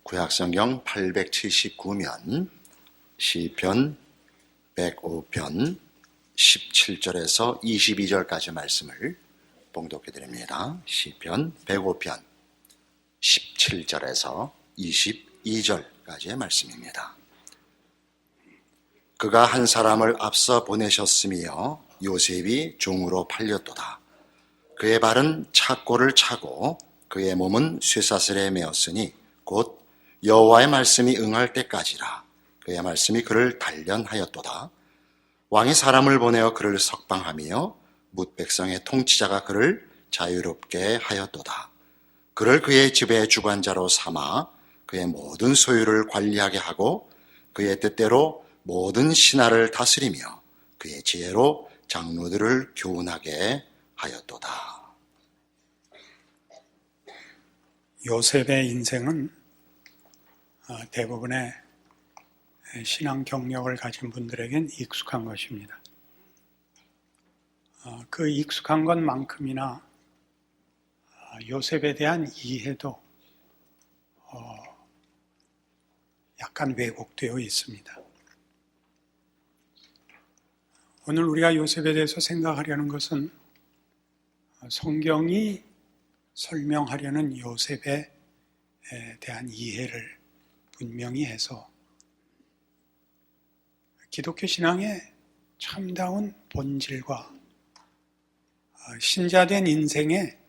구약성경 879면 시편 105편 17절에서 22절까지 말씀을 봉독해 드립니다. 시편 105편 17절에서 22절까지의 말씀입니다. 그가 한 사람을 앞서 보내셨으며 요셉이 종으로 팔렸도다. 그의 발은 착고를 차고 그의 몸은 쇠사슬에 매었으니 곧 여호와의 말씀이 응할 때까지라. 그의 말씀이 그를 단련하였도다. 왕이 사람을 보내어 그를 석방하며 뭇 백성의 통치자가 그를 자유롭게 하였도다. 그를 그의 집의 주관자로 삼아 그의 모든 소유를 관리하게 하고 그의 뜻대로 모든 신하를 다스리며 그의 지혜로 장로들을 교훈하게 하였도다. 요셉의 인생은 대부분의 신앙 경력을 가진 분들에겐 익숙한 것입니다. 그 익숙한 것만큼이나 요셉에 대한 이해도 약간 왜곡되어 있습니다. 오늘 우리가 요셉에 대해서 생각하려는 것은 성경이 설명하려는 요셉에 대한 이해를 분명히 해서 기독교 신앙의 참다운 본질과 신자된 인생의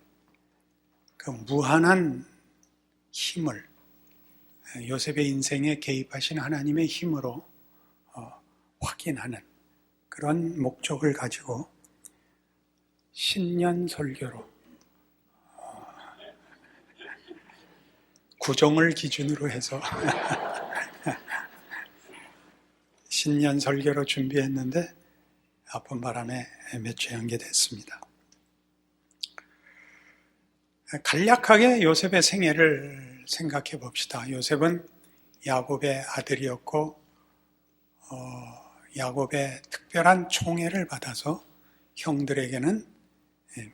그 무한한 힘을 요셉의 인생에 개입하신 하나님의 힘으로 확인하는 그런 목적을 가지고 신년 설교로 구정을 기준으로 해서 신년 설교로 준비했는데 아픈 바람에 몇 주 연기됐습니다. 간략하게 요셉의 생애를 생각해 봅시다. 요셉은 야곱의 아들이었고 야곱의 특별한 총애를 받아서 형들에게는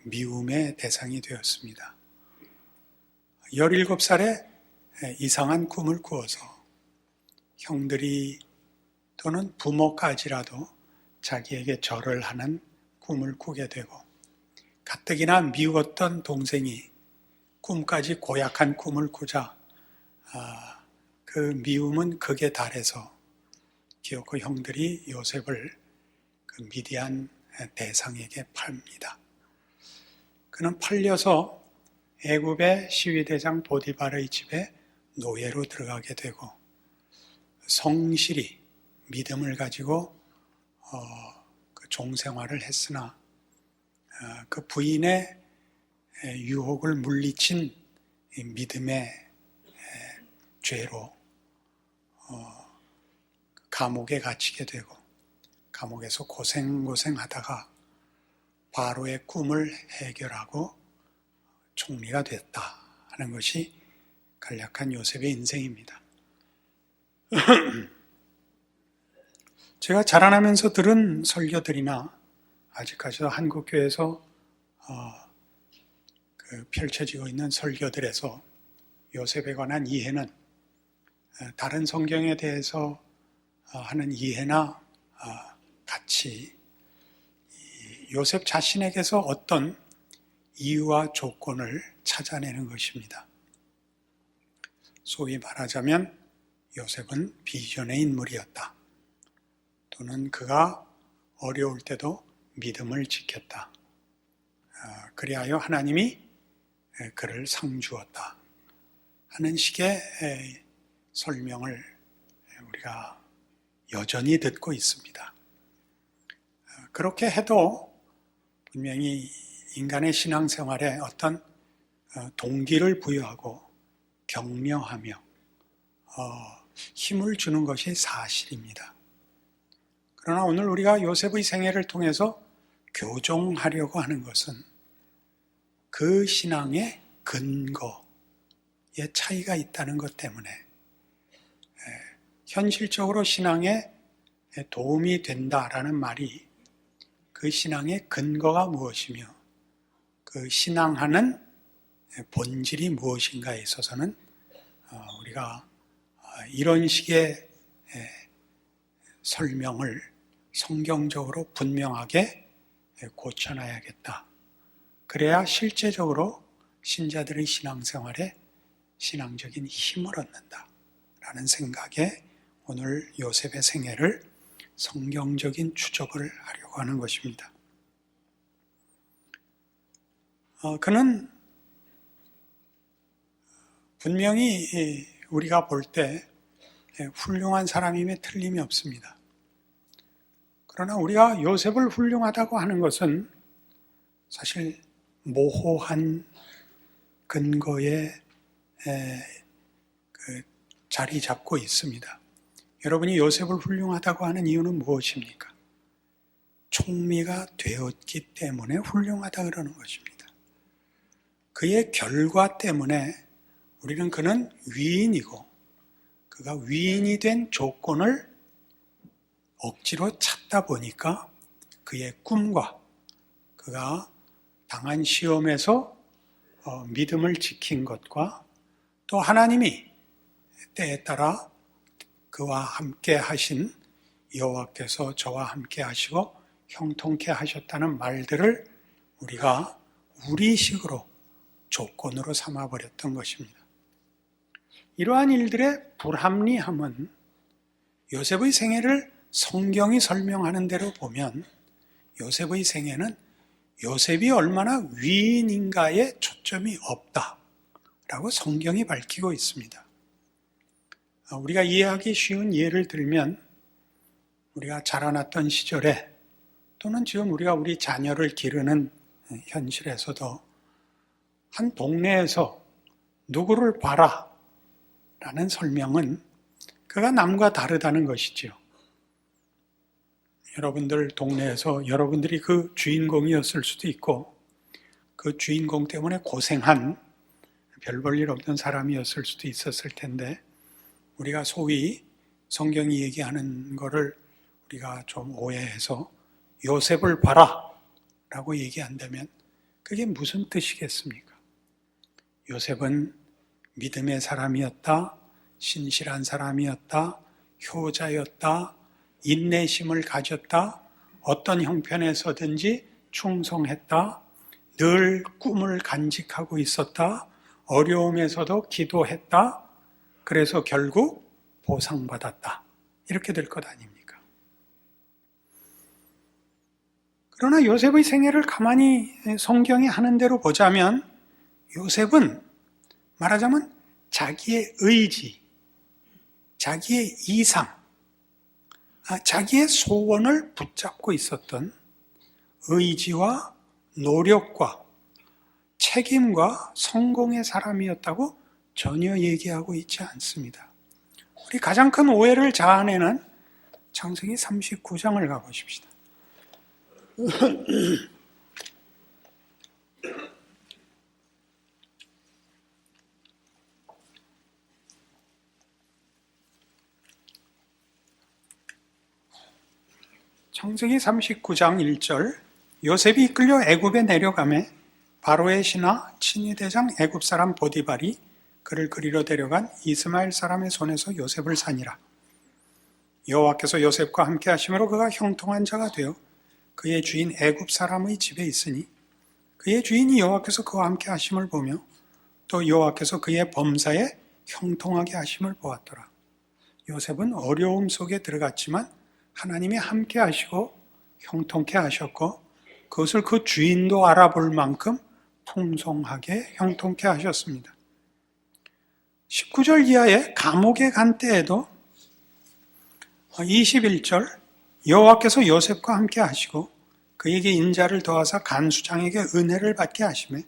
미움의 대상이 되었습니다. 17살에 이상한 꿈을 꾸어서 형들이 또는 부모까지라도 자기에게 절을 하는 꿈을 꾸게 되고 가뜩이나 미웠던 동생이 꿈까지 고약한 꿈을 꾸자 그 미움은 극에 달해서 기어코 형들이 요셉을 그 미디안 대상에게 팝니다. 그는 팔려서 애굽의 시위대장 보디발의 집에 노예로 들어가게 되고 성실히 믿음을 가지고 그 종생활을 했으나 그 부인의 유혹을 물리친 믿음의 죄로 감옥에 갇히게 되고 감옥에서 고생하다가 바로의 꿈을 해결하고 총리가 됐다 하는 것이 간략한 요셉의 인생입니다. 제가 자라나면서 들은 설교들이나 아직까지도 한국교회에서 펼쳐지고 있는 설교들에서 요셉에 관한 이해는 다른 성경에 대해서 하는 이해나 같이 요셉 자신에게서 어떤 이유와 조건을 찾아내는 것입니다. 소위 말하자면 요셉은 비전의 인물이었다. 또는 그가 어려울 때도 믿음을 지켰다. 그리하여 하나님이 그를 상주었다 하는 식의 설명을 우리가 여전히 듣고 있습니다. 그렇게 해도 분명히 인간의 신앙생활에 어떤 동기를 부여하고 격려하며 힘을 주는 것이 사실입니다. 그러나 오늘 우리가 요셉의 생애를 통해서 교종하려고 하는 것은 그 신앙의 근거에 차이가 있다는 것 때문에 현실적으로 신앙에 도움이 된다라는 말이 그 신앙의 근거가 무엇이며 그 신앙하는 본질이 무엇인가에 있어서는 우리가 이런 식의 설명을 성경적으로 분명하게 고쳐놔야겠다. 그래야 실제적으로 신자들의 신앙생활에 신앙적인 힘을 얻는다 라는 생각에 오늘 요셉의 생애를 성경적인 추적을 하려고 하는 것입니다. 그는 분명히 우리가 볼 때 훌륭한 사람임에 틀림이 없습니다. 그러나 우리가 요셉을 훌륭하다고 하는 것은 사실 모호한 근거에 자리 잡고 있습니다. 여러분이 요셉을 훌륭하다고 하는 이유는 무엇입니까? 총리가 되었기 때문에 훌륭하다 그러는 것입니다. 그의 결과 때문에 우리는 그는 위인이고 그가 위인이 된 조건을 억지로 찾다 보니까 그의 꿈과 그가 당한 시험에서 믿음을 지킨 것과 또 하나님이 때에 따라 그와 함께 하신 여호와께서 저와 함께 하시고 형통케 하셨다는 말들을 우리가 우리식으로 조건으로 삼아버렸던 것입니다. 이러한 일들의 불합리함은 요셉의 생애를 성경이 설명하는 대로 보면 요셉의 생애는 요셉이 얼마나 위인인가에 초점이 없다라고 성경이 밝히고 있습니다. 우리가 이해하기 쉬운 예를 들면 우리가 자라났던 시절에 또는 지금 우리가 우리 자녀를 기르는 현실에서도 한 동네에서 누구를 봐라 라는 설명은 그가 남과 다르다는 것이지요. 여러분들 동네에서 여러분들이 그 주인공이었을 수도 있고 그 주인공 때문에 고생한 별 볼 일 없는 사람이었을 수도 있었을 텐데 우리가 소위 성경이 얘기하는 거를 우리가 좀 오해해서 요셉을 봐라 라고 얘기한다면 그게 무슨 뜻이겠습니까? 요셉은 믿음의 사람이었다, 신실한 사람이었다, 효자였다, 인내심을 가졌다, 어떤 형편에서든지 충성했다, 늘 꿈을 간직하고 있었다, 어려움에서도 기도했다, 그래서 결국 보상받았다. 이렇게 될 것 아닙니까? 그러나 요셉의 생애를 가만히 성경이 하는 대로 보자면 요셉은 말하자면 자기의 의지, 자기의 이상, 자기의 소원을 붙잡고 있었던 의지와 노력과 책임과 성공의 사람이었다고 전혀 얘기하고 있지 않습니다. 우리 가장 큰 오해를 자아내는 창세기 39장을 가보십시다. 창세기 39장 1절 요셉이 이끌려 애굽에 내려가매 바로의 신하 친위대장 애굽 사람 보디발이 그를 그리로 데려간 이스마엘 사람의 손에서 요셉을 사니라. 여호와께서 요셉과 함께 하심으로 그가 형통한 자가 되어 그의 주인 애굽 사람의 집에 있으니 그의 주인이 여호와께서 그와 함께 하심을 보며 또 여호와께서 그의 범사에 형통하게 하심을 보았더라. 요셉은 어려움 속에 들어갔지만 하나님이 함께 하시고 형통케 하셨고 그것을 그 주인도 알아볼 만큼 풍성하게 형통케 하셨습니다. 19절 이하에 감옥에 간 때에도 21절 여호와께서 요셉과 함께 하시고 그에게 인자를 더하사 간수장에게 은혜를 받게 하시매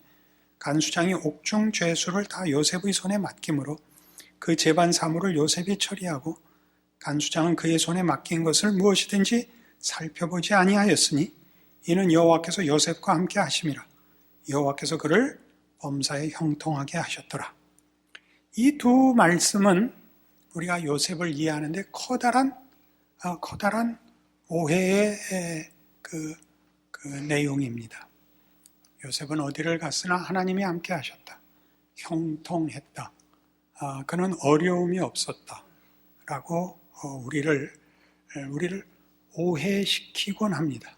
간수장이 옥중 죄수를 다 요셉의 손에 맡김으로 그 재반 사물을 요셉이 처리하고 간수장은 그의 손에 맡긴 것을 무엇이든지 살펴보지 아니하였으니 이는 여호와께서 요셉과 함께 하심이라. 여호와께서 그를 범사에 형통하게 하셨더라. 이 두 말씀은 우리가 요셉을 이해하는데 커다란 오해의 그 내용입니다. 요셉은 어디를 갔으나 하나님이 함께 하셨다. 형통했다. 그는 어려움이 없었다. 라고 우리를 오해시키곤 합니다.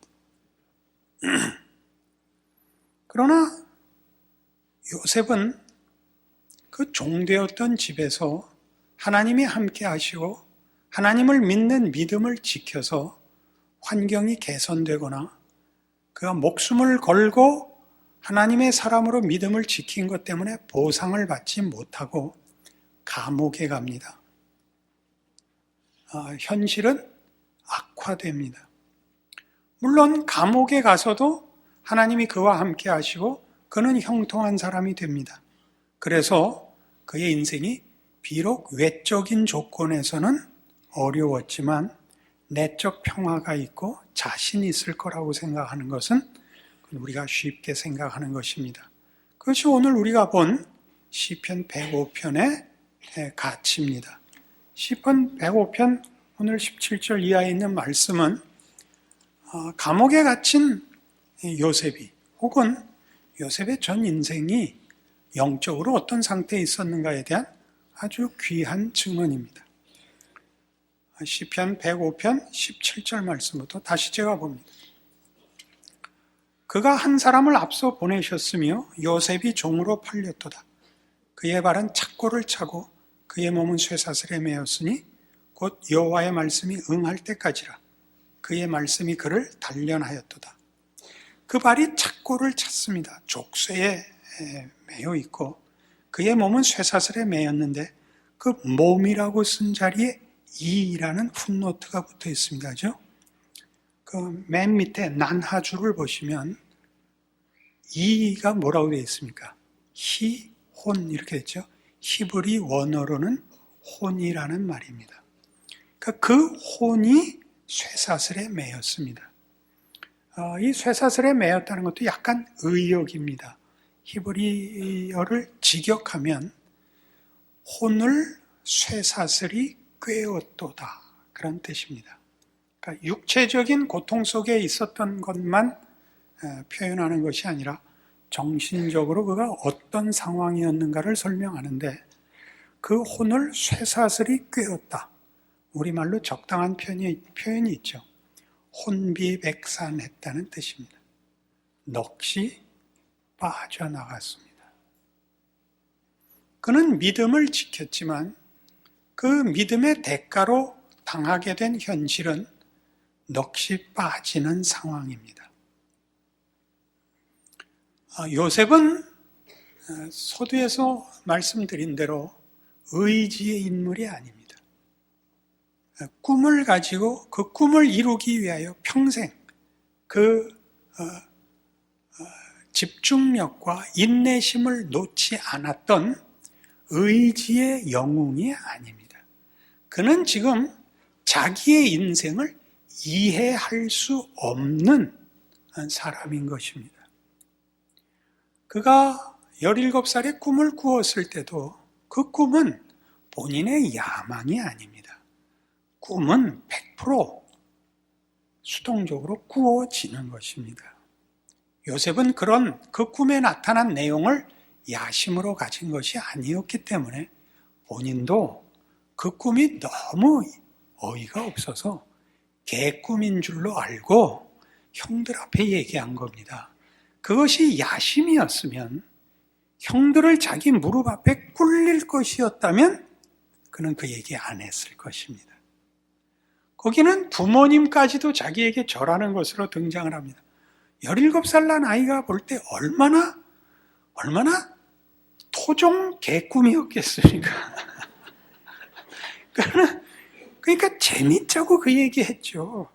그러나 요셉은 그 종되었던 집에서 하나님이 함께 하시고 하나님을 믿는 믿음을 지켜서 환경이 개선되거나 그가 목숨을 걸고 하나님의 사람으로 믿음을 지킨 것 때문에 보상을 받지 못하고 감옥에 갑니다. 현실은 악화됩니다. 물론 감옥에 가서도 하나님이 그와 함께 하시고 그는 형통한 사람이 됩니다. 그래서 그의 인생이 비록 외적인 조건에서는 어려웠지만 내적 평화가 있고 자신이 있을 거라고 생각하는 것은 우리가 쉽게 생각하는 것입니다. 그것이 오늘 우리가 본 시편 105편의 가치입니다. 시편 105편 오늘 17절 이하에 있는 말씀은 감옥에 갇힌 요셉이 혹은 요셉의 전 인생이 영적으로 어떤 상태에 있었는가에 대한 아주 귀한 증언입니다. 시편 105편 17절 말씀부터 다시 제가 봅니다. 그가 한 사람을 앞서 보내셨으며 요셉이 종으로 팔렸도다. 그의 발은 착고를 차고 그의 몸은 쇠사슬에 매였으니 곧 여호와의 말씀이 응할 때까지라. 그의 말씀이 그를 단련하였도다. 그 발이 착고를 찼습니다. 족쇄에 매여 있고 그의 몸은 쇠사슬에 매였는데 그 몸이라고 쓴 자리에 이라는 풋노트가 붙어 있습니다. 그죠? 그 맨 밑에 난하주를 보시면 이가 뭐라고 되어 있습니까? 희, 혼 이렇게 됐죠. 히브리 원어로는 혼이라는 말입니다. 그 혼이 쇠사슬에 매였습니다. 이 쇠사슬에 매였다는 것도 약간 의역입니다. 히브리어를 직역하면 혼을 쇠사슬이 꿰었도다 그런 뜻입니다. 그러니까 육체적인 고통 속에 있었던 것만 표현하는 것이 아니라 정신적으로 그가 어떤 상황이었는가를 설명하는데 그 혼을 쇠사슬이 꿰었다. 우리말로 적당한 표현이 있죠. 혼비백산했다는 뜻입니다. 넋이 빠져나갔습니다. 그는 믿음을 지켰지만 그 믿음의 대가로 당하게 된 현실은 넋이 빠지는 상황입니다. 요셉은 서두에서 말씀드린 대로 의지의 인물이 아닙니다. 꿈을 가지고 그 꿈을 이루기 위하여 평생 그 집중력과 인내심을 놓지 않았던 의지의 영웅이 아닙니다. 그는 지금 자기의 인생을 이해할 수 없는 사람인 것입니다. 그가 17살에 꿈을 꾸었을 때도 그 꿈은 본인의 야망이 아닙니다. 꿈은 100% 수동적으로 꾸어지는 것입니다. 요셉은 그런 그 꿈에 나타난 내용을 야심으로 가진 것이 아니었기 때문에 본인도 그 꿈이 너무 어이가 없어서 개꿈인 줄로 알고 형들 앞에 얘기한 겁니다. 그것이 야심이었으면 형들을 자기 무릎 앞에 꿇릴 것이었다면 그는 그 얘기 안 했을 것입니다. 거기는 부모님까지도 자기에게 절하는 것으로 등장을 합니다. 17살 난 아이가 볼 때 얼마나 토종 개꿈이었겠습니까? 그러니까 재밌자고 그 얘기했죠.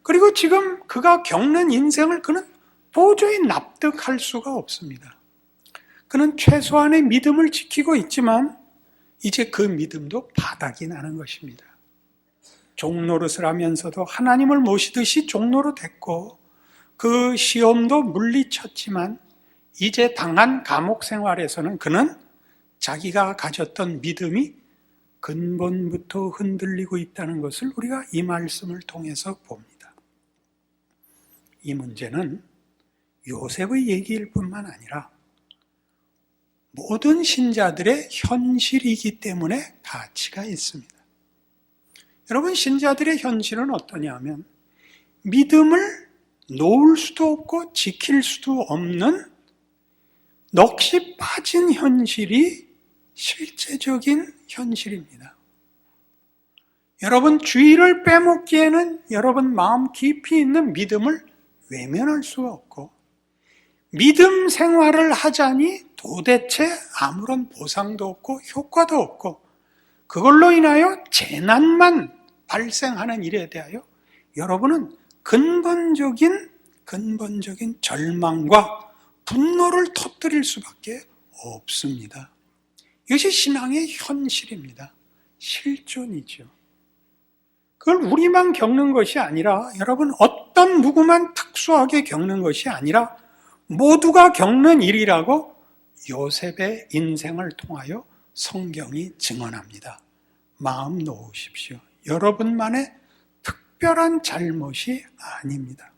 그리고 지금 그가 겪는 인생을 그는 도저히 납득할 수가 없습니다. 그는 최소한의 믿음을 지키고 있지만 이제 그 믿음도 바닥이 나는 것입니다. 종노릇을 하면서도 하나님을 모시듯이 종노릇 했고 그 시험도 물리쳤지만 이제 당한 감옥 생활에서는 그는 자기가 가졌던 믿음이 근본부터 흔들리고 있다는 것을 우리가 이 말씀을 통해서 봅니다. 이 문제는 요셉의 얘기일 뿐만 아니라 모든 신자들의 현실이기 때문에 가치가 있습니다. 여러분, 신자들의 현실은 어떠냐 하면 믿음을 놓을 수도 없고 지킬 수도 없는 넋이 빠진 현실이 실제적인 현실입니다. 여러분, 주의를 빼먹기에는 여러분 마음 깊이 있는 믿음을 외면할 수가 없고, 믿음 생활을 하자니 도대체 아무런 보상도 없고 효과도 없고, 그걸로 인하여 재난만 발생하는 일에 대하여 여러분은 근본적인 절망과 분노를 터뜨릴 수밖에 없습니다. 이것이 신앙의 현실입니다. 실존이죠. 그걸 우리만 겪는 것이 아니라, 여러분, 어떤 누구만 특수하게 겪는 것이 아니라 모두가 겪는 일이라고 요셉의 인생을 통하여 성경이 증언합니다. 마음 놓으십시오. 여러분만의 특별한 잘못이 아닙니다.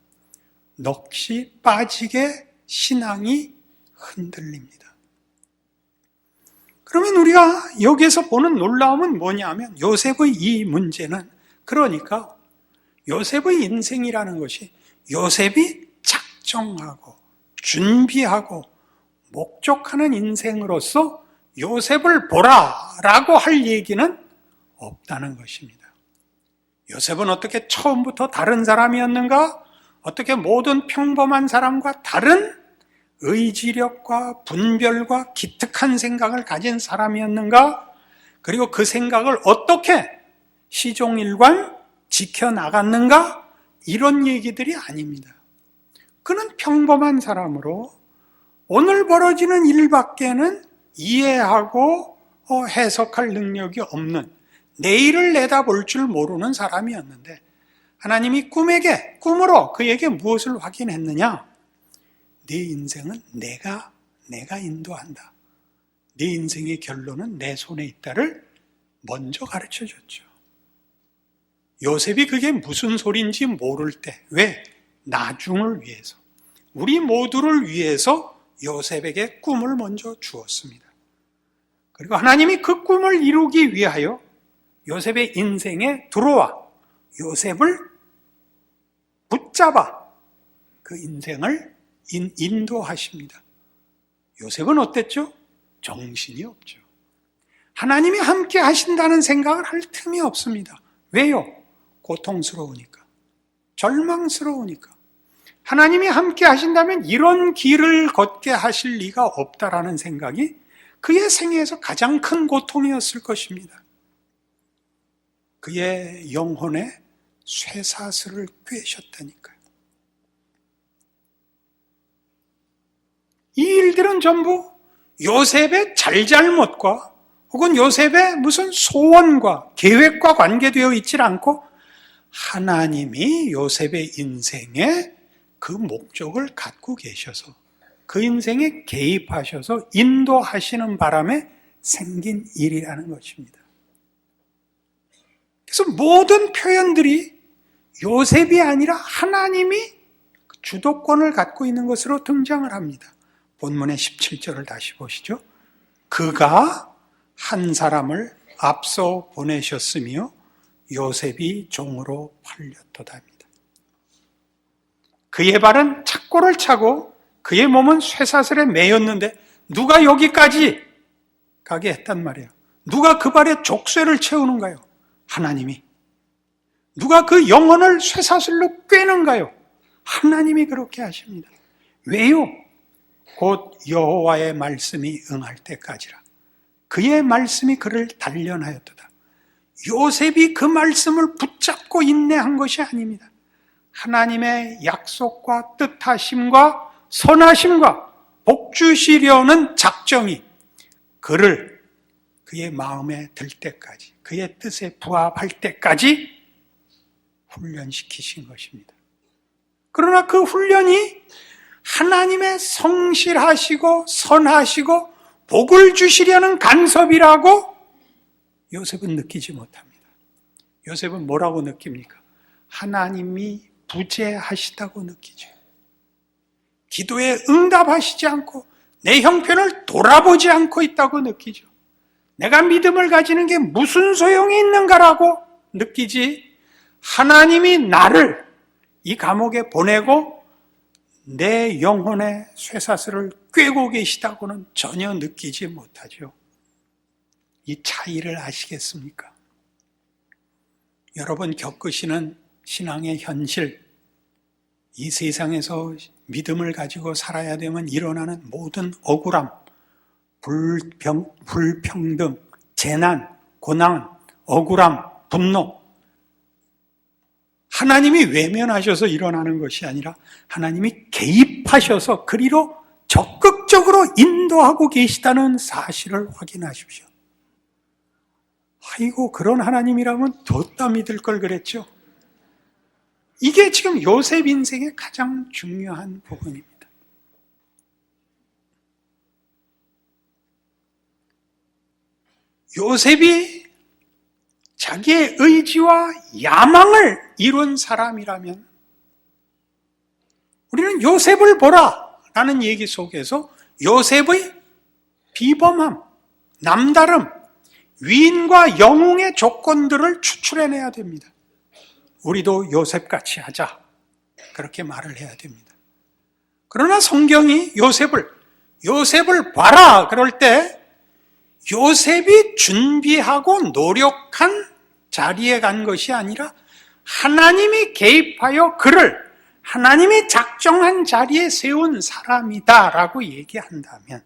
넋이 빠지게 신앙이 흔들립니다. 그러면 우리가 여기에서 보는 놀라움은 뭐냐면, 요셉의 이 문제는, 그러니까 요셉의 인생이라는 것이 요셉이 작정하고 준비하고 목적하는 인생으로서 요셉을 보라라고 할 얘기는 없다는 것입니다. 요셉은 어떻게 처음부터 다른 사람이었는가? 어떻게 모든 평범한 사람과 다른 의지력과 분별과 기특한 생각을 가진 사람이었는가? 그리고 그 생각을 어떻게 시종일관 지켜나갔는가? 이런 얘기들이 아닙니다. 그는 평범한 사람으로 오늘 벌어지는 일밖에는 이해하고 해석할 능력이 없는, 내일을 내다볼 줄 모르는 사람이었는데, 하나님이 꿈으로 그에게 무엇을 확인했느냐? 네 인생은 내가 인도한다. 네 인생의 결론은 내 손에 있다를 먼저 가르쳐 줬죠. 요셉이 그게 무슨 소리인지 모를 때, 왜? 나중을 위해서, 우리 모두를 위해서 요셉에게 꿈을 먼저 주었습니다. 그리고 하나님이 그 꿈을 이루기 위하여 요셉의 인생에 들어와 요셉을 붙잡아 그 인생을 인도하십니다. 요셉은 어땠죠? 정신이 없죠. 하나님이 함께 하신다는 생각을 할 틈이 없습니다. 왜요? 고통스러우니까, 절망스러우니까. 하나님이 함께 하신다면 이런 길을 걷게 하실 리가 없다라는 생각이 그의 생애에서 가장 큰 고통이었을 것입니다. 그의 영혼에 쇠사슬을 꿰셨다니까요. 이 일들은 전부 요셉의 잘잘못과 혹은 요셉의 무슨 소원과 계획과 관계되어 있지 않고, 하나님이 요셉의 인생에 그 목적을 갖고 계셔서 그 인생에 개입하셔서 인도하시는 바람에 생긴 일이라는 것입니다. 그래서 모든 표현들이 요셉이 아니라 하나님이 주도권을 갖고 있는 것으로 등장을 합니다. 본문의 17절을 다시 보시죠. 그가 한 사람을 앞서 보내셨으며 요셉이 종으로 팔렸도다입니다. 그의 발은 착고를 차고 그의 몸은 쇠사슬에 매였는데 누가 여기까지 가게 했단 말이에요. 누가 그 발에 족쇄를 채우는가요? 하나님이. 누가 그 영혼을 쇠사슬로 꿰는가요? 하나님이 그렇게 하십니다. 왜요? 곧 여호와의 말씀이 응할 때까지라. 그의 말씀이 그를 단련하였도다. 요셉이 그 말씀을 붙잡고 인내한 것이 아닙니다. 하나님의 약속과 뜻하심과 선하심과 복주시려는 작정이 그를 그의 마음에 들 때까지, 그의 뜻에 부합할 때까지 훈련시키신 것입니다. 그러나 그 훈련이 하나님의 성실하시고 선하시고 복을 주시려는 간섭이라고 요셉은 느끼지 못합니다. 요셉은 뭐라고 느낍니까? 하나님이 부재하시다고 느끼죠. 기도에 응답하시지 않고 내 형편을 돌아보지 않고 있다고 느끼죠. 내가 믿음을 가지는 게 무슨 소용이 있는가라고 느끼지 하나님이 나를 이 감옥에 보내고 내 영혼의 쇠사슬을 꿰고 계시다고는 전혀 느끼지 못하죠. 이 차이를 아시겠습니까? 여러분 겪으시는 신앙의 현실, 이 세상에서 믿음을 가지고 살아야 되면 일어나는 모든 억울함, 불평등, 재난, 고난, 억울함, 분노, 하나님이 외면하셔서 일어나는 것이 아니라 하나님이 개입하셔서 그리로 적극적으로 인도하고 계시다는 사실을 확인하십시오. 아이고, 그런 하나님이라면 뒀다 믿을 걸 그랬죠. 이게 지금 요셉 인생의 가장 중요한 부분입니다. 요셉이 자기의 의지와 야망을 이룬 사람이라면 우리는 요셉을 보라 라는 얘기 속에서 요셉의 비범함, 남다름, 위인과 영웅의 조건들을 추출해내야 됩니다. 우리도 요셉같이 하자, 그렇게 말을 해야 됩니다. 그러나 성경이 요셉을 봐라 그럴 때 요셉이 준비하고 노력한 자리에 간 것이 아니라 하나님이 개입하여 그를 하나님이 작정한 자리에 세운 사람이다라고 얘기한다면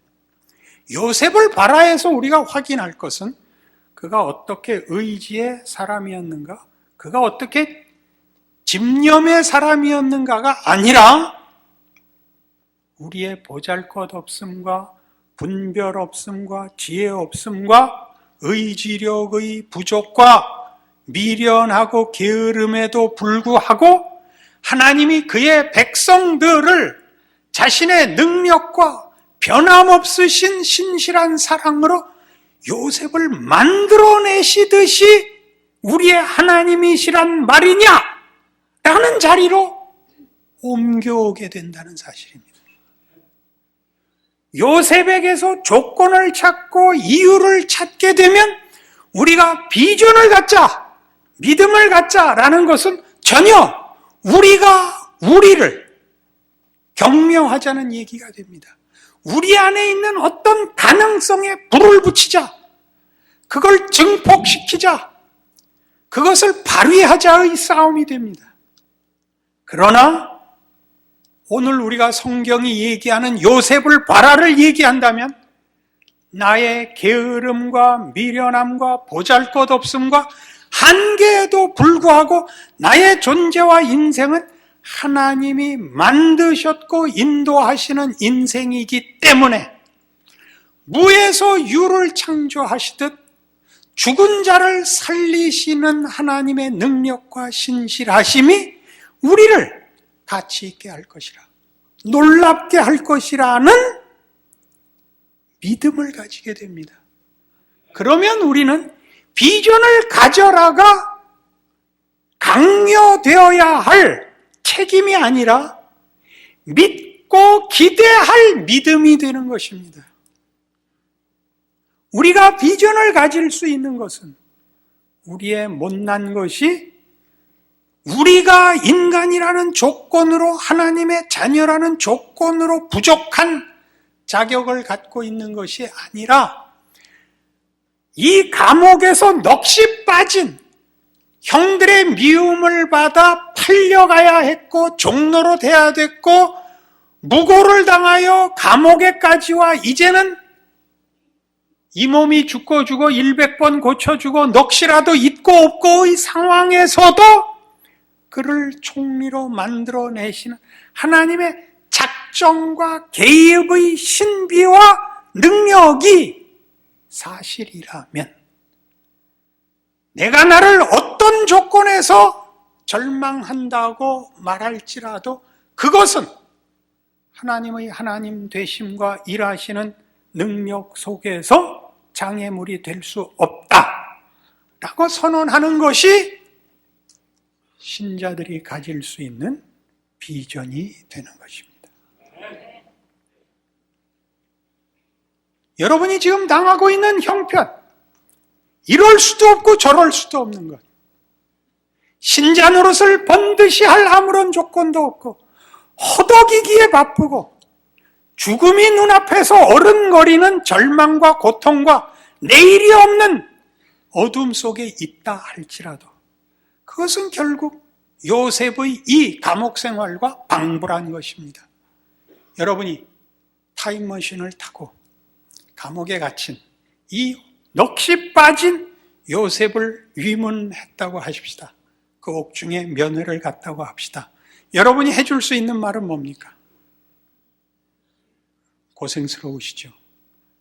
요셉을 바라해서 우리가 확인할 것은 그가 어떻게 의지의 사람이었는가, 그가 어떻게 집념의 사람이었는가가 아니라 우리의 보잘것없음과 분별 없음과 지혜 없음과 의지력의 부족과 미련하고 게으름에도 불구하고 하나님이 그의 백성들을 자신의 능력과 변함없으신 신실한 사랑으로 요셉을 만들어내시듯이 우리의 하나님이시란 말이냐? 라는 자리로 옮겨오게 된다는 사실입니다. 요셉에게서 조건을 찾고 이유를 찾게 되면 우리가 비전을 갖자, 믿음을 갖자라는 것은 전혀 우리가 우리를 격려하자는 얘기가 됩니다. 우리 안에 있는 어떤 가능성에 불을 붙이자, 그걸 증폭시키자, 그것을 발휘하자의 싸움이 됩니다. 그러나 오늘 우리가 성경이 얘기하는 요셉을 봐라를 얘기한다면 나의 게으름과 미련함과 보잘것없음과 한계에도 불구하고 나의 존재와 인생은 하나님이 만드셨고 인도하시는 인생이기 때문에 무에서 유를 창조하시듯 죽은 자를 살리시는 하나님의 능력과 신실하심이 우리를 가치 있게 할 것이라, 놀랍게 할 것이라는 믿음을 가지게 됩니다. 그러면 우리는 비전을 가져라가 강요되어야 할 책임이 아니라 믿고 기대할 믿음이 되는 것입니다. 우리가 비전을 가질 수 있는 것은 우리의 못난 것이 우리가 인간이라는 조건으로, 하나님의 자녀라는 조건으로 부족한 자격을 갖고 있는 것이 아니라 이 감옥에서 넋이 빠진 형들의 미움을 받아 팔려가야 했고 종로로 돼야 됐고 무고를 당하여 감옥에까지 와 이제는 이 몸이 죽고 100번 고쳐주고 넋이라도 있고 없고의 상황에서도 그를 총리로 만들어내시는 하나님의 작정과 개입의 신비와 능력이 사실이라면 내가 나를 어떤 조건에서 절망한다고 말할지라도 그것은 하나님의 하나님 되심과 일하시는 능력 속에서 장애물이 될 수 없다라고 선언하는 것이 신자들이 가질 수 있는 비전이 되는 것입니다. 여러분이 지금 당하고 있는 형편, 이럴 수도 없고 저럴 수도 없는 것, 신자 노릇을 번듯이 할 아무런 조건도 없고 허덕이기에 바쁘고 죽음이 눈앞에서 어른거리는 절망과 고통과 내일이 없는 어둠 속에 있다 할지라도 그것은 결국 요셉의 이 감옥 생활과 방불한 것입니다. 여러분이 타임머신을 타고 감옥에 갇힌 이 넋이 빠진 요셉을 위문했다고 하십시다. 그 옥중에 면회를 갔다고 합시다. 여러분이 해줄 수 있는 말은 뭡니까? 고생스러우시죠.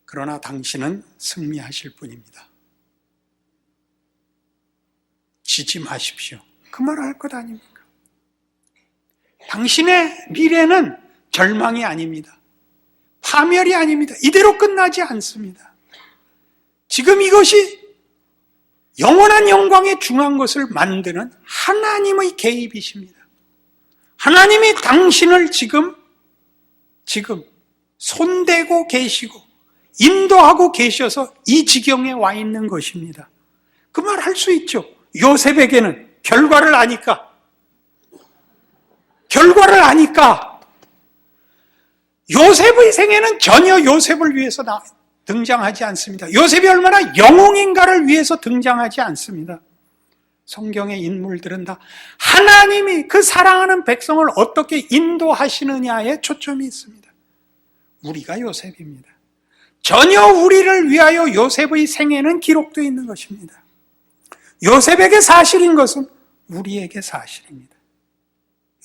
그러나 당신은 승리하실 분입니다. 지지 마십시오. 그 말 할 것 아닙니까? 당신의 미래는 절망이 아닙니다. 파멸이 아닙니다. 이대로 끝나지 않습니다. 지금 이것이 영원한 영광에 중한 것을 만드는 하나님의 개입이십니다. 하나님이 당신을 지금 손대고 계시고 인도하고 계셔서 이 지경에 와 있는 것입니다. 그 말 할 수 있죠. 요셉에게는 결과를 아니까 요셉의 생애는 전혀 요셉을 위해서 등장하지 않습니다. 요셉이 얼마나 영웅인가를 위해서 등장하지 않습니다. 성경의 인물들은 다 하나님이 그 사랑하는 백성을 어떻게 인도하시느냐에 초점이 있습니다. 우리가 요셉입니다. 전혀 우리를 위하여 요셉의 생애는 기록되어 있는 것입니다. 요셉에게 사실인 것은 우리에게 사실입니다.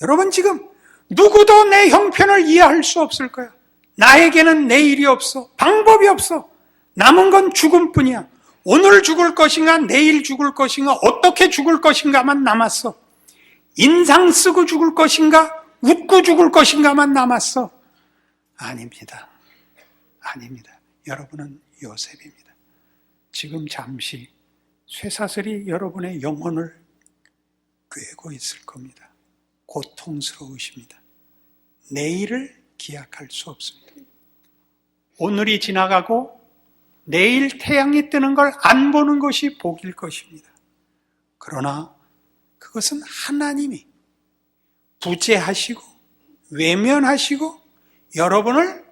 여러분 지금 누구도 내 형편을 이해할 수 없을 거야. 나에게는 내일이 없어. 방법이 없어. 남은 건 죽음뿐이야. 오늘 죽을 것인가 내일 죽을 것인가 어떻게 죽을 것인가만 남았어. 인상 쓰고 죽을 것인가 웃고 죽을 것인가만 남았어. 아닙니다. 여러분은 요셉입니다. 지금 잠시 쇠사슬이 여러분의 영혼을 꿰고 있을 겁니다. 고통스러우십니다. 내일을 기약할 수 없습니다. 오늘이 지나가고 내일 태양이 뜨는 걸 안 보는 것이 복일 것입니다. 그러나 그것은 하나님이 부재하시고 외면하시고 여러분을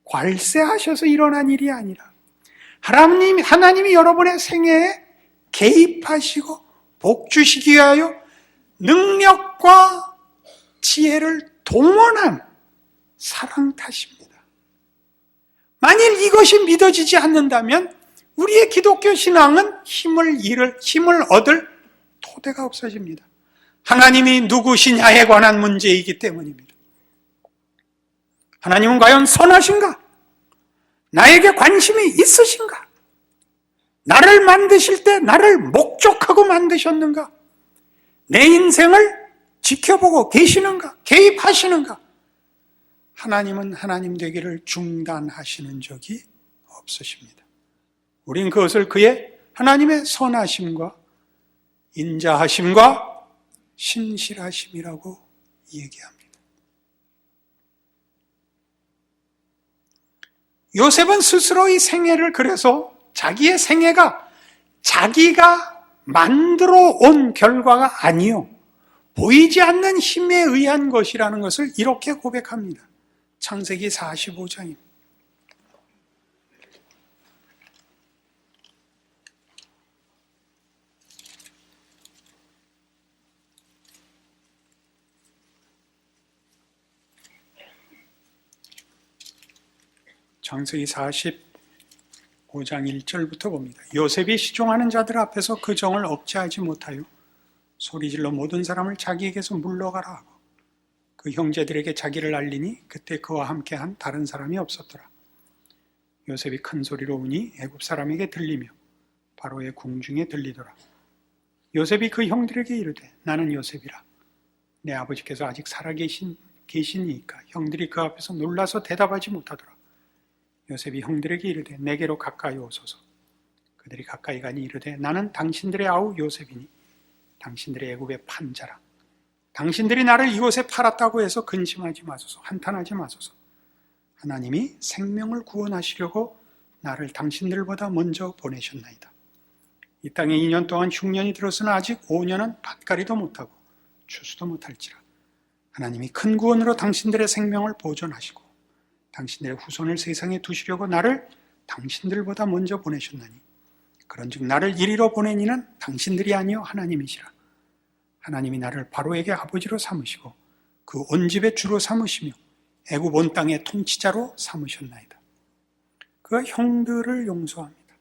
괄세하셔서 일어난 일이 아니라 하나님이 여러분의 생애에 개입하시고 복 주시기 위하여 능력과 지혜를 동원한 사랑 탓입니다. 만일 이것이 믿어지지 않는다면 우리의 기독교 신앙은 힘을 얻을 토대가 없어집니다. 하나님이 누구시냐에 관한 문제이기 때문입니다. 하나님은 과연 선하신가? 나에게 관심이 있으신가? 나를 만드실 때 나를 목적하고 만드셨는가? 내 인생을 지켜보고 계시는가? 개입하시는가? 하나님은 하나님 되기를 중단하시는 적이 없으십니다. 우린 그것을 그의 하나님의 선하심과 인자하심과 신실하심이라고 얘기합니다. 요셉은 스스로의 생애를 그래서 자기의 생애가 자기가 만들어 온 결과가 아니요 보이지 않는 힘에 의한 것이라는 것을 이렇게 고백합니다. 창세기 45장입니다. 창세기 45장 1절부터 봅니다. 요셉이 시종하는 자들 앞에서 그 정을 억제하지 못하여 소리질러 모든 사람을 자기에게서 물러가라 하고 그 형제들에게 자기를 알리니 그때 그와 함께한 다른 사람이 없었더라. 요셉이 큰 소리로 우니 애굽 사람에게 들리며 바로의 궁중에 들리더라. 요셉이 그 형들에게 이르되 나는 요셉이라. 내 아버지께서 아직 살아계시니까 형들이 그 앞에서 놀라서 대답하지 못하더라. 요셉이 형들에게 이르되 내게로 가까이 오소서. 그들이 가까이 가니 이르되 나는 당신들의 아우 요셉이니 당신들의 애굽의 판자라. 당신들이 나를 이곳에 팔았다고 해서 근심하지 마소서. 한탄하지 마소서. 하나님이 생명을 구원하시려고 나를 당신들보다 먼저 보내셨나이다. 이 땅에 2년 동안 흉년이 들어서는 아직 5년은 밭갈이도 못하고 추수도 못할지라 하나님이 큰 구원으로 당신들의 생명을 보존하시고 당신들의 후손을 세상에 두시려고 나를 당신들보다 먼저 보내셨나니 그런즉 나를 이리로 보낸 이는 당신들이 아니요 하나님이시라. 하나님이 나를 바로에게 아버지로 삼으시고 그 온 집의 주로 삼으시며 애굽 온 땅의 통치자로 삼으셨나이다. 그가 형들을 용서합니다.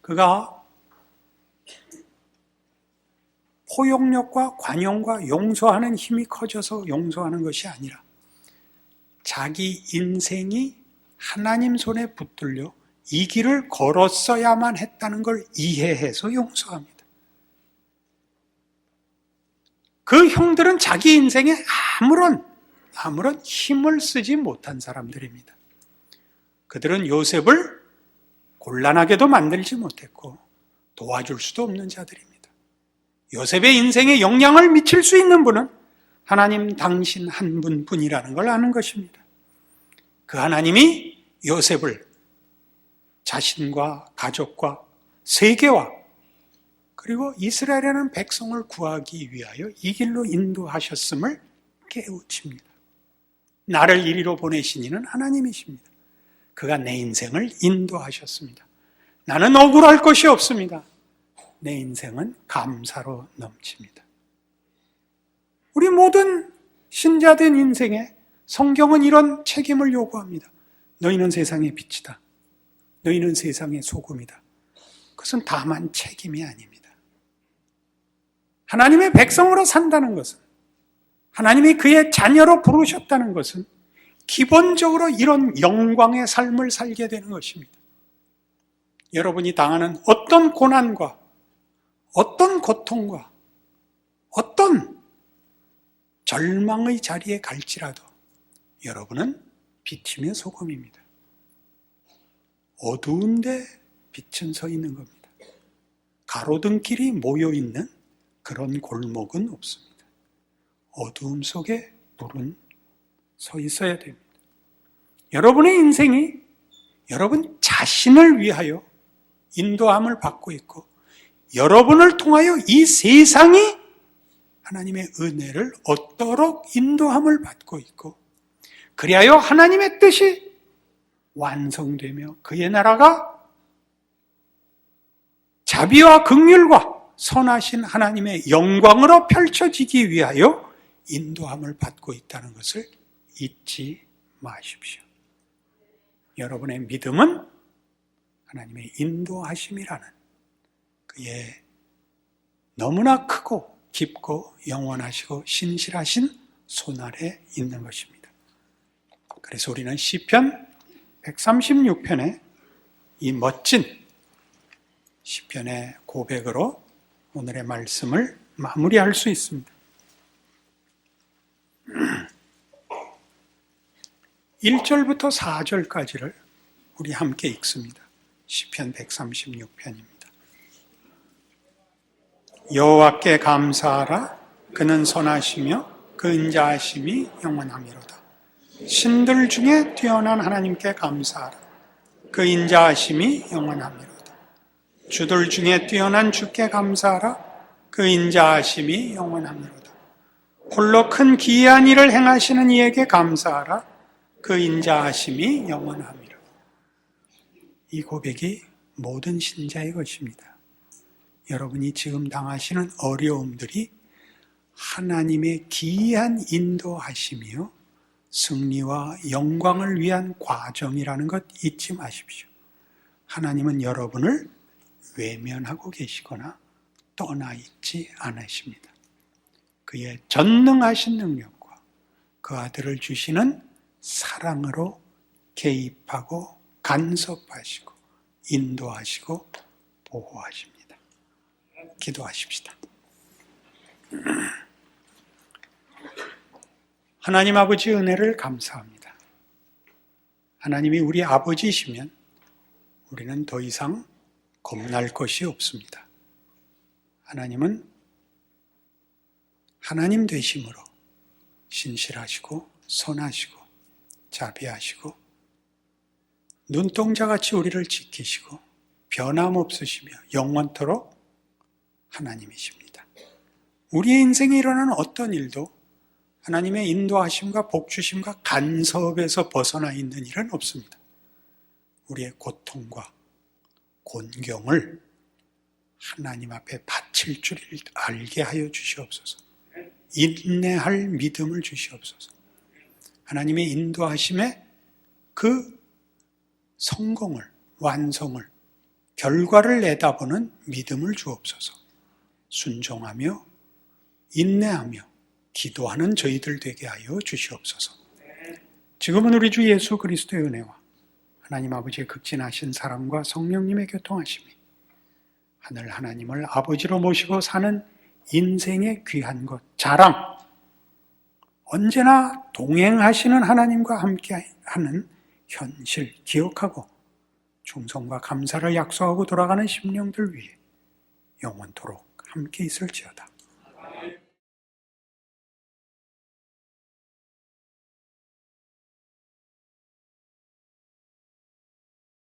그가 포용력과 관용과 용서하는 힘이 커져서 용서하는 것이 아니라 자기 인생이 하나님 손에 붙들려 이 길을 걸었어야만 했다는 걸 이해해서 용서합니다. 그 형들은 자기 인생에 아무런 힘을 쓰지 못한 사람들입니다. 그들은 요셉을 곤란하게도 만들지 못했고 도와줄 수도 없는 자들입니다. 요셉의 인생에 영향을 미칠 수 있는 분은 하나님 당신 한 분뿐이라는 걸 아는 것입니다. 그 하나님이 요셉을 자신과 가족과 세계와 그리고 이스라엘이라는 백성을 구하기 위하여 이 길로 인도하셨음을 깨우칩니다. 나를 이리로 보내신 이는 하나님이십니다. 그가 내 인생을 인도하셨습니다. 나는 억울할 것이 없습니다. 내 인생은 감사로 넘칩니다. 우리 모든 신자된 인생에 성경은 이런 책임을 요구합니다. 너희는 세상의 빛이다. 너희는 세상의 소금이다. 그것은 다만 책임이 아닙니다. 하나님의 백성으로 산다는 것은, 하나님이 그의 자녀로 부르셨다는 것은 기본적으로 이런 영광의 삶을 살게 되는 것입니다. 여러분이 당하는 어떤 고난과 어떤 고통과 어떤 절망의 자리에 갈지라도 여러분은 빛이며 소금입니다. 어두운데 빛은 서 있는 겁니다. 가로등길이 모여있는 그런 골목은 없습니다. 어두움 속에 불은 서 있어야 됩니다. 여러분의 인생이 여러분 자신을 위하여 인도함을 받고 있고 여러분을 통하여 이 세상이 하나님의 은혜를 얻도록 인도함을 받고 있고 그리하여 하나님의 뜻이 완성되며 그의 나라가 자비와 긍휼과 선하신 하나님의 영광으로 펼쳐지기 위하여 인도함을 받고 있다는 것을 잊지 마십시오. 여러분의 믿음은 하나님의 인도하심이라는 그의 너무나 크고 깊고 영원하시고 신실하신 손 아래 있는 것입니다. 그래서 우리는 시편 136편의 이 멋진 시편의 고백으로 오늘의 말씀을 마무리할 수 있습니다. 1절부터 4절까지를 우리 함께 읽습니다. 시편 136편입니다. 여호와께 감사하라. 그는 선하시며 그 인자하심이 영원하미로다. 신들 중에 뛰어난 하나님께 감사하라. 그 인자하심이 영원하미로다. 주들 중에 뛰어난 주께 감사하라. 그 인자하심이 영원하미로다. 홀로 큰 기이한 일을 행하시는 이에게 감사하라. 그 인자하심이 영원하미로다. 이 고백이 모든 신자의 것입니다. 여러분이 지금 당하시는 어려움들이 하나님의 기이한 인도하심이요 승리와 영광을 위한 과정이라는 것 잊지 마십시오. 하나님은 여러분을 외면하고 계시거나 떠나 있지 않으십니다. 그의 전능하신 능력과 그 아들을 주시는 사랑으로 개입하고 간섭하시고 인도하시고 보호하십니다. 기도하십시다. 하나님 아버지 은혜를 감사합니다. 하나님이 우리 아버지이시면 우리는 더 이상 겁날 것이 없습니다. 하나님은 하나님 되심으로 신실하시고 선하시고 자비하시고 눈동자같이 우리를 지키시고 변함없으시며 영원토록 하나님이십니다. 우리의 인생에 일어나는 어떤 일도 하나님의 인도하심과 복주심과 간섭에서 벗어나 있는 일은 없습니다. 우리의 고통과 곤경을 하나님 앞에 바칠 줄 알게 하여 주시옵소서. 인내할 믿음을 주시옵소서. 하나님의 인도하심에 그 성공을, 완성을, 결과를 내다보는 믿음을 주옵소서. 순종하며 인내하며 기도하는 저희들 되게 하여 주시옵소서. 지금은 우리 주 예수 그리스도의 은혜와 하나님 아버지의 극진하신 사랑과 성령님의 교통하심이 하늘 하나님을 아버지로 모시고 사는 인생의 귀한 것, 자랑, 언제나 동행하시는 하나님과 함께하는 현실 기억하고 충성과 감사를 약속하고 돌아가는 심령들 위해 영원토록 함께 있을지어다.